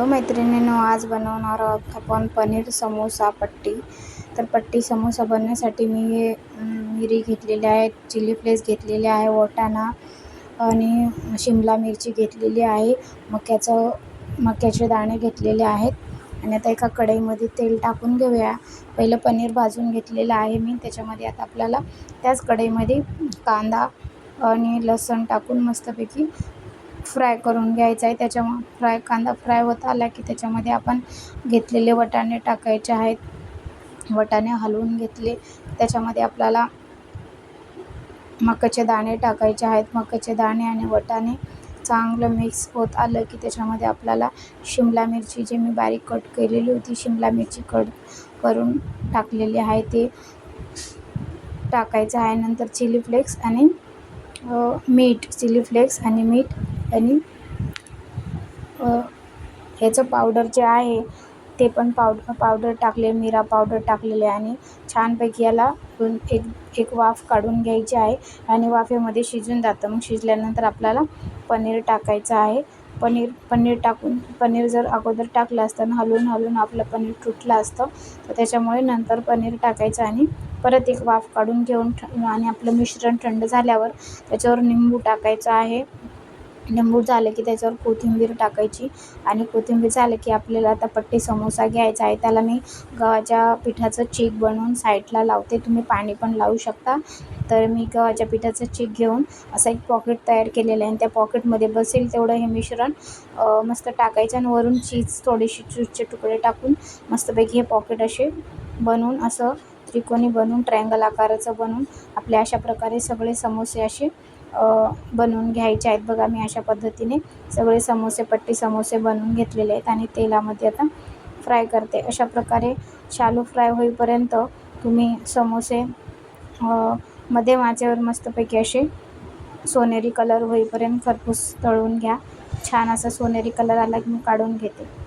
Hello मैत्रिणींनो, आज बनवणार आहोत आपण पनीर समोसा पट्टी. तर पट्टी समोसा बनवण्यासाठी मी मिरी घेतलेली आहे, चिली फ्लेक्स घेतलेले आहे, वाटाणा आणि शिमला मिरची घेतलेली आहे, मक्याचे दाणे घेतलेले आहेत. आणि आता एका कढईमध्ये तेल टाकून घेऊया. पहिलं पनीर भाजून घेतलेलं आहे मी. त्याच्यामध्ये आता आपल्याला त्याच कढईमध्ये कांदा आणि लसूण टाकून मस्तपैकी फ्राय करून घ्यायचा आहे. कांदा फ्राय होत आला की त्याच्यामध्ये आपण घेतलेले वाटाणे टाकायचे आहेत. वाटाणे हलवून घेतले. त्याच्यामध्ये आपल्याला मक्याचे दाणे टाकायचे आहेत. मक्याचे दाणे आणि वाटाणे चांगलं मिक्स होत आलं की त्याच्यामध्ये आपल्याला शिमला मिरची, जी मी बारीक कट केलेली होती, शिमला मिरची कट करून टाकलेली आहे, ते टाकायचं आहे. नंतर चिली फ्लेक्स आणि मीठ आणि ह्याचं पावडर जे आहे ते पण पावडर टाकले, मिरा पावडर टाकलेले आणि छानपैकी याला एक वाफ काढून घ्यायची आहे. आणि वाफेमध्ये शिजून जातं. मग शिजल्यानंतर आपल्याला पनीर टाकायचं आहे. पनीर जर अगोदर टाकलं असतं ना, हलवून आपलं पनीर तुटलं असतं, तर त्याच्यामुळे नंतर पनीर टाकायचं आणि परत एक वाफ काढून घेऊन आणि आपलं मिश्रण थंड झाल्यावर त्याच्यावर निंबू टाकायचं आहे. निंबू झालं की त्याच्यावर कोथिंबीर टाकायची आणि कोथिंबीर झालं की आपल्याला आता पट्टी समोसा घ्यायचा आहे. त्याला मी गव्हाच्या पिठाचं चीक बनवून साईडला लावते. तुम्ही पाणी पण लावू शकता. तर मी गव्हाच्या पिठाचं चीक घेऊन असं एक पॉकेट तयार केलेलं आहे आणि त्या पॉकेटमध्ये बसेल तेवढं हे मिश्रण मस्त टाकायचं आणि वरून चीजचे तुकडे टाकून मस्तपैकी हे पॉकेट असे बनवून, असं त्रिकोणी बनवून, ट्रायंगल आकाराचं बनवून आपल्या अशा प्रकारे सगळे समोसे असे बनवून घ्यायचे आहेत. बघा, मी अशा पद्धतीने सगळे पट्टी समोसे बनवून घेतलेले आहेत आणि तेलामध्ये आता फ्राय करते. अशा प्रकारे शालो फ्राय होईपर्यंत तुम्ही समोसे मध्यम आचेवर मस्तपैकी असे सोनेरी कलर होईपर्यंत खरपूस तळून घ्या. छान असा सोनेरी कलर आला की मी काढून घेते.